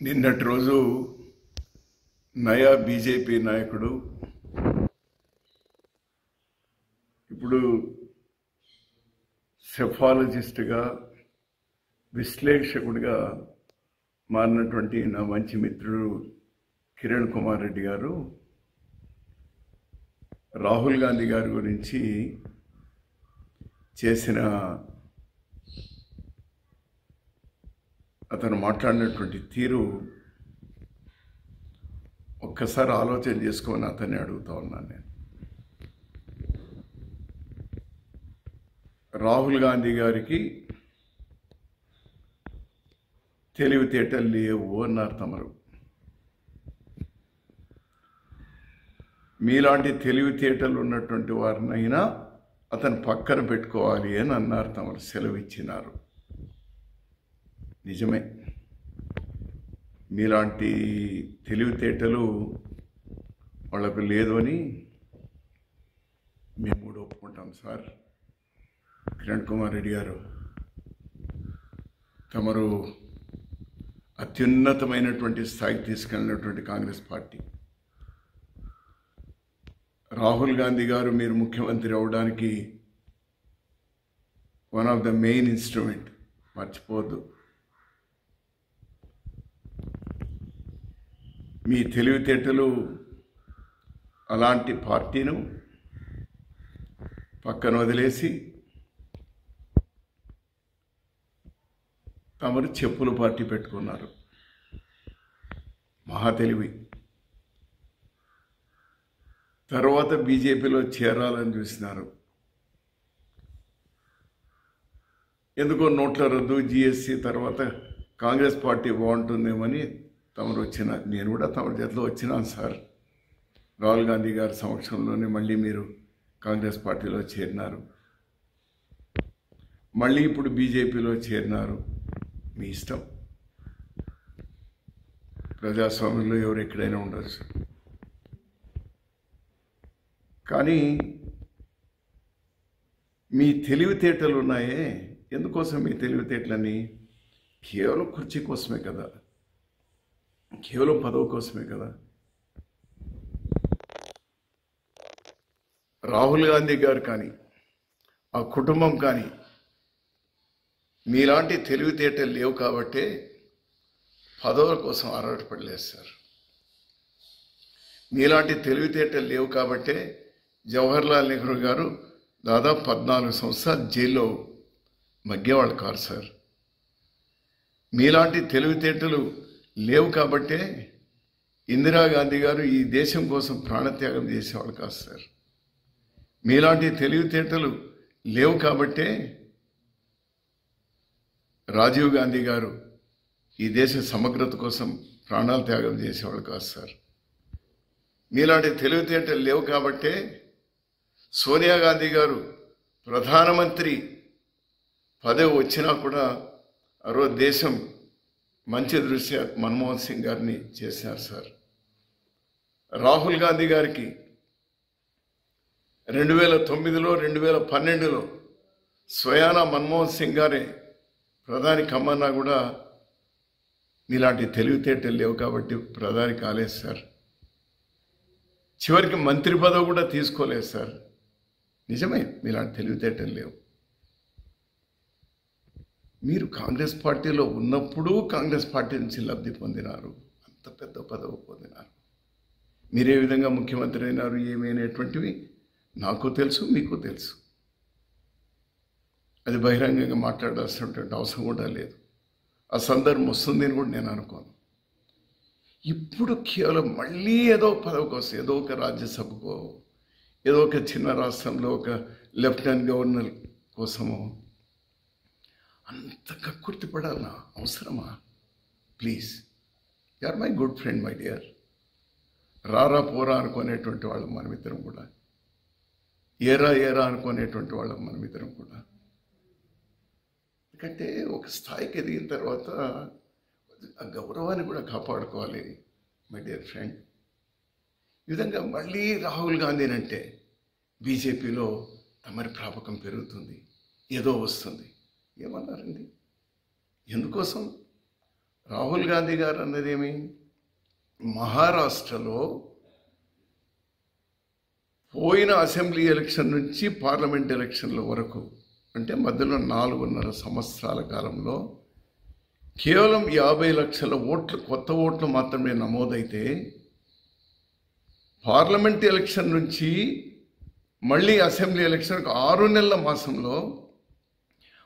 నిన్నటి రోజు నయా బీజేపీ నాయకుడు ఇప్పుడు సెఫాలజిస్ట్గా విశ్లేషకుడిగా మారినటువంటి నా మంచి మిత్రుడు కిరణ్ కుమార్ రెడ్డి గారు రాహుల్ గాంధీ గారి గురించి చేసిన అతను మాట్లాడినటువంటి తీరు ఒక్కసారి ఆలోచన చేసుకొని అతన్ని అడుగుతా ఉన్నాను నేను. రాహుల్ గాంధీ గారికి తెలివితేటలు లేవు అన్నారు తమరు. మీలాంటి తెలివితేటలు ఉన్నటువంటి వారినైనా అతను పక్కన పెట్టుకోవాలి అని అన్నారు తమరు, సెలవు ఇచ్చినారు. నిజమే, మీలాంటి తెలివితేటలు వాళ్ళకు లేదు అని మేము కూడా ఒప్పుకుంటాం సార్. కిరణ్ కుమార్ రెడ్డి గారు, తమరు అత్యున్నతమైనటువంటి స్థాయికి తీసుకెళ్ళినటువంటి కాంగ్రెస్ పార్టీ, రాహుల్ గాంధీ గారు మీరు ముఖ్యమంత్రి అవడానికి one of the main instrument, మర్చిపోవద్దు. మీ తెలివితేటలు అలాంటి పార్టీను పక్కన వదిలేసి తమరు చెప్పుల పార్టీ పెట్టుకున్నారు. మహా తెలివి. తర్వాత బీజేపీలో చేరాలని చూసినారు. ఎందుకో నోట్ల రద్దు, జిఎస్టీ తర్వాత కాంగ్రెస్ పార్టీ బాగుంటుందేమని తమరు వచ్చిన, నేను కూడా తమరి చేతిలో వచ్చినాను సార్. రాహుల్ గాంధీ గారి సమక్షంలోనే మళ్ళీ మీరు కాంగ్రెస్ పార్టీలో చేరినారు, మళ్ళీ ఇప్పుడు బీజేపీలో చేరినారు. మీ ఇష్టం, ప్రజాస్వామ్యంలో ఎవరు ఎక్కడైనా ఉండొచ్చు. కానీ మీ తెలివితేటలు ఉన్నాయే, ఎందుకోసం మీ తెలివితేటలని? కేవలం కుర్చీ కోసమే కదా, కేవలం పదవి కోసమే కదా. రాహుల్ గాంధీ గారు కానీ ఆ కుటుంబం కానీ మీలాంటి తెలివితేటలు లేవు కాబట్టే పదవుల కోసం ఆరాటపడలేదు సార్. మీలాంటి తెలివితేటలు లేవు కాబట్టే జవహర్లాల్ నెహ్రూ గారు దాదాపు 14 సంవత్సరాలు జైల్లో మగ్గేవాళ్ళు కాదు సార్. మీలాంటి తెలివితేటలు లేవు కాబట్టే ఇందిరాగాంధీ గారు ఈ దేశం కోసం ప్రాణత్యాగం చేసేవాళ్ళు కాదు సార్. మీలాంటి తెలివితేటలు లేవు కాబట్టే రాజీవ్ గాంధీ గారు ఈ దేశ సమగ్రత కోసం ప్రాణాలు త్యాగం చేసేవాళ్ళు కాదు సార్. మీలాంటి తెలివితేటలు లేవు కాబట్టే సోనియా గాంధీ గారు ప్రధానమంత్రి పదవి వచ్చినా కూడా ఆ రోజు దేశం మంచి దృష్ట్యా మన్మోహన్ సింగ్ గారిని చేసినారు సార్. రాహుల్ గాంధీ గారికి 2009లో 2012లో స్వయాన మన్మోహన్ సింగ్ గారే ప్రధాని కమ్మన్నా కూడా మీలాంటి తెలివితేటలు లేవు కాబట్టి ప్రధాని కాలేదు సార్. చివరికి మంత్రి పదవి కూడా తీసుకోలేదు సార్. నిజమే, మీలాంటి తెలివితేటలు లేవు. మీరు కాంగ్రెస్ పార్టీలో ఉన్నప్పుడు కాంగ్రెస్ పార్టీ నుంచి లబ్ధి పొందినారు, అంత పెద్ద పదవి పొందినారు. మీరే విధంగా ముఖ్యమంత్రి అయినారు ఏమైనటువంటివి నాకు తెలుసు, మీకు తెలుసు. అది బహిరంగంగా మాట్లాడాల్సినటువంటి అవసరం కూడా లేదు. ఆ సందర్భం వస్తుందని కూడా నేను అనుకోను. ఇప్పుడు కేవలం మళ్ళీ ఏదో పదవి కోసం, ఏదో ఒక రాజ్యసభకో, ఏదో ఒక చిన్న రాష్ట్రంలో ఒక లెఫ్టినెంట్ గవర్నర్ కోసమో అంత కక్కుర్తి పడాలనా? అవసరమా? Please, you are my good friend my dear. రారా పోరా అనుకునేటువంటి వాళ్ళం మనమిద్దరం కూడా, ఏరా ఏరా అనుకునేటువంటి వాళ్ళం మనమిద్దరం కూడా. ఎందుకంటే ఒక స్థాయికి ఎదిగిన తర్వాత ఆ గౌరవాన్ని కూడా కాపాడుకోవాలి మై డియర్ ఫ్రెండ్. ఈ విధంగా మళ్ళీ రాహుల్ గాంధీనంటే బీజేపీలో తమరి ప్రాపకం పెరుగుతుంది, ఏదో వస్తుంది. ఏమన్నారండి? ఎందుకోసం? రాహుల్ గాంధీ గారు అన్నదేమి, మహారాష్ట్రలో పోయిన అసెంబ్లీ ఎలక్షన్ నుంచి పార్లమెంట్ ఎలక్షన్ల వరకు, అంటే మధ్యలో 4.5 సంవత్సరాల కాలంలో కేవలం 50 లక్షల ఓట్లు, కొత్త ఓట్లు మాత్రమే నమోదైతే, పార్లమెంట్ ఎలక్షన్ నుంచి మళ్ళీ అసెంబ్లీ ఎలక్షన్కి 6 నెలల మాసంలో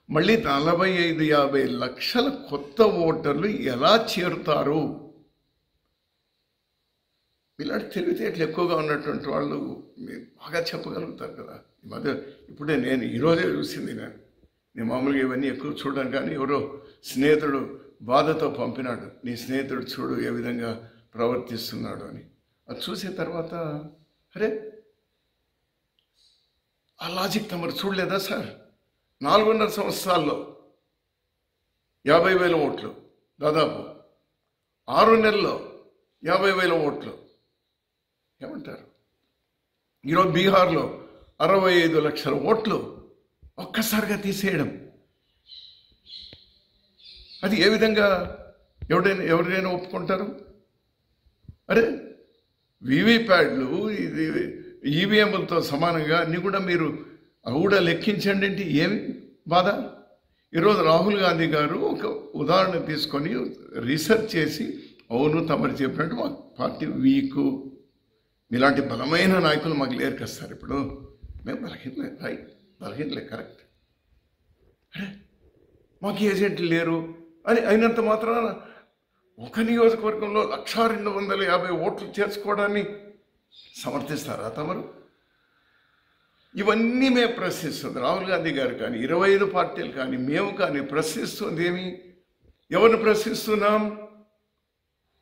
మళ్ళీ 45-50 లక్షల కొత్త ఓటర్లు ఎలా చేరుతారు? ఇలాంటి తెలివితేటలు ఎక్కువగా ఉన్నటువంటి వాళ్ళు మీరు బాగా చెప్పగలుగుతారు కదా. ఈ మధ్య ఇప్పుడే నేను ఈరోజే చూసింది, నేను మామూలుగా ఇవన్నీ ఎక్కువ చూడడం, కానీ ఎవరో స్నేహితుడు బాధతో పంపినాడు, నీ స్నేహితుడు చూడు ఏ విధంగా ప్రవర్తిస్తున్నాడు అని. అది చూసిన తర్వాత అరే ఆ లాజిక్ తమరు చూడలేదా సార్? 4.5 సంవత్సరాల్లో 50,000 ఓట్లు, దాదాపు 6 నెలల్లో 50,000 ఓట్లు. ఏమంటారు? ఈరోజు బీహార్లో 65 లక్షల ఓట్లు ఒక్కసారిగా తీసేయడం, అది ఏ విధంగా ఎవరైనా ఒప్పుకుంటారు? అరే వీవీప్యాడ్లు, ఇది ఈవీఎంలతో సమానంగా అన్నీ కూడా మీరు అవి కూడా లెక్కించండి అంటే ఏమి బాధ? ఈరోజు రాహుల్ గాంధీ గారు ఒక ఉదాహరణ తీసుకొని రీసెర్చ్ చేసి, అవును తమరు చెప్పినట్టు మా పార్టీ వీకు, మీలాంటి బలమైన నాయకులు మాకు లేరు కదా సార్, ఇప్పుడు మేము బలహీనలే, రైట్, బలహీనలే, కరెక్ట్. అరే మాకు ఏజెంట్లు లేరు అని అయినంత మాత్రాన ఒక నియోజకవర్గంలో 1,250 ఓట్లు చేర్చుకోవడాన్ని సమర్థిస్తారా తమరు? ఇవన్నీ మేము ప్రశ్నిస్తుంది రాహుల్ గాంధీ గారు కానీ 25 పార్టీలు కానీ మేము కానీ ప్రశ్నిస్తుంది ఏమి? ఎవరిని ప్రశ్నిస్తున్నాం?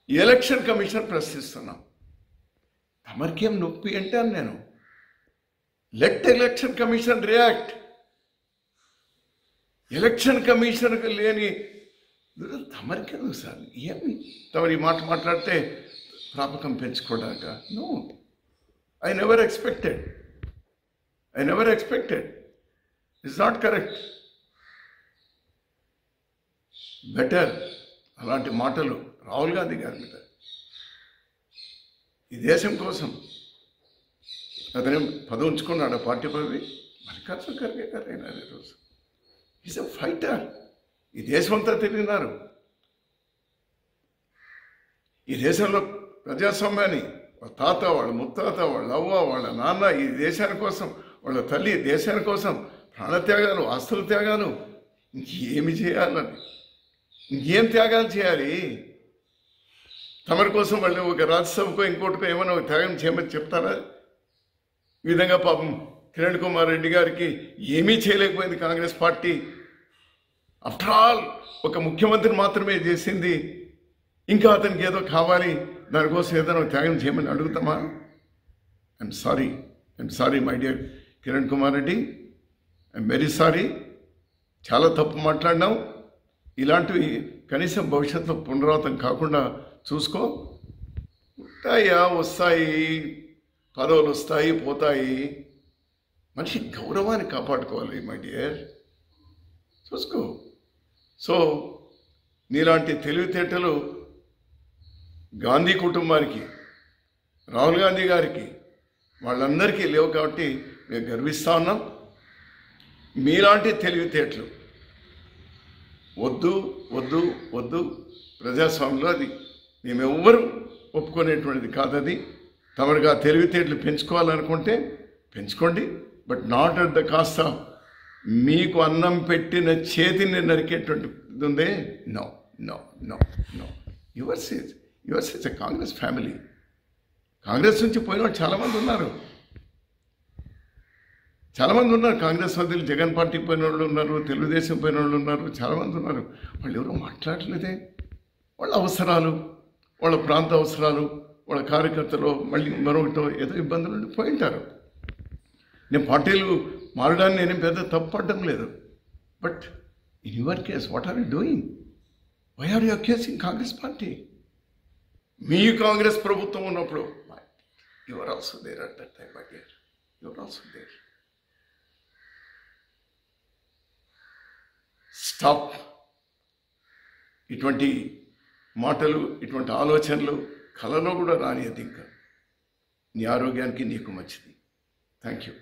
ఎలక్షన్ కమిషన్ ప్రశ్నిస్తున్నాం. తమరికేం నొప్పి అంటే అని నేను, let election commission react. Election కమిషన్కి లేని తమరికెందుకు సార్? ఏమి తమరు ఈ మాట మాట్లాడితే ప్రాపకం పెంచుకోవడాక? No, I never expected. It's not correct. Better అలాంటి మాటలు రాహుల్ గాంధీ గారి మీద. ఈ దేశం కోసం అతనేం పదవి ఉంచుకున్నాడు, పార్టీ పదవి. మల్లికార్జున ఖర్గే గారు అయినారు ఈరోజు. Is a fighter. ఈ దేశం అంతా తిరిగినారు. ఈ దేశంలో ప్రజాస్వామ్యాన్ని వాళ్ళ తాత, వాళ్ళ ముత్తాత, వాళ్ళ అవ్వ, వాళ్ళ నాన్న ఈ దేశాని కోసం, వాళ్ళ తల్లి దేశాని కోసం ప్రాణత్యాగాలు, ఆస్తుల త్యాగాలు, ఇంకేమి చేయాలని, ఇంకేం త్యాగాలు చేయాలి? తమరి కోసం వాళ్ళు ఒక రాజ్యసభకో ఇంకోటికో ఏమైనా ఒక త్యాగం చేయమని చెప్తారా? ఈ విధంగా పాపం కిరణ్ కుమార్ రెడ్డి గారికి ఏమీ చేయలేకపోయింది కాంగ్రెస్ పార్టీ. ఆఫ్టర్ ఆల్ ఒక ముఖ్యమంత్రిని మాత్రమే చేసింది. ఇంకా అతనికి ఏదో కావాలి, దానికోసం ఏదైనా త్యాగం చేయమని అడుగుతామా? I'm sorry my dear Kiran Kumar Reddy, I'm very sorry. చాలా తప్పు మాట్లాడినాం. ఇలాంటివి కనీసం భవిష్యత్తులో పునరావృతం కాకుండా చూసుకో. వస్తాయి పదవులు, వస్తాయి పోతాయి. మనిషి గౌరవాన్ని కాపాడుకోవాలి మై డియర్, చూసుకో. సో నీలాంటి తెలివితేటలు గాంధీ కుటుంబానికి, రాహుల్ గాంధీ గారికి, వాళ్ళందరికీ లేవు కాబట్టి మేము గర్విస్తూ ఉన్నాం. మీలాంటి తెలివితేటలు వద్దు. ప్రజాస్వామ్యంలో అది మేమెవ్వరూ ఒప్పుకునేటువంటిది కాదు. అది తమరుగా తెలివితేటలు పెంచుకోవాలనుకుంటే పెంచుకోండి, but not at the cost of మీకు అన్నం పెట్టిన చేతిని నరికేటువంటిది ఉందే. No. Yours is a Congress family. Congress నుంచి పోయిన వాళ్ళు చాలామంది ఉన్నారు. కాంగ్రెస్ సభ్యులు జగన్ పార్టీకి పోయిన వాళ్ళు ఉన్నారు, తెలుగుదేశం పోయిన వాళ్ళు ఉన్నారు, చాలామంది ఉన్నారు. వాళ్ళు ఎవరో మాట్లాడలేదే. వాళ్ళ అవసరాలు, వాళ్ళ ప్రాంత అవసరాలు, వాళ్ళ కార్యకర్తలు మళ్ళీ మరొకటో ఏదో ఇబ్బందులు ఉండి పోయింటారు. నేను పార్టీలు మారడాన్ని నేనేం పెద్ద తప్పడం లేదు. But in your case what are you doing? Why are you accusing Congress party? మీ కాంగ్రెస్ ప్రభుత్వం ఉన్నప్పుడు you are also there at that time. My dear, you are also there. Stop ఇటువంటి మాటలు, ఇటువంటి ఆలోచనలు కలలో కూడా రానియద్దు. ఇంకా నీ ఆరోగ్యానికి నీకు మంచిది. Thank you.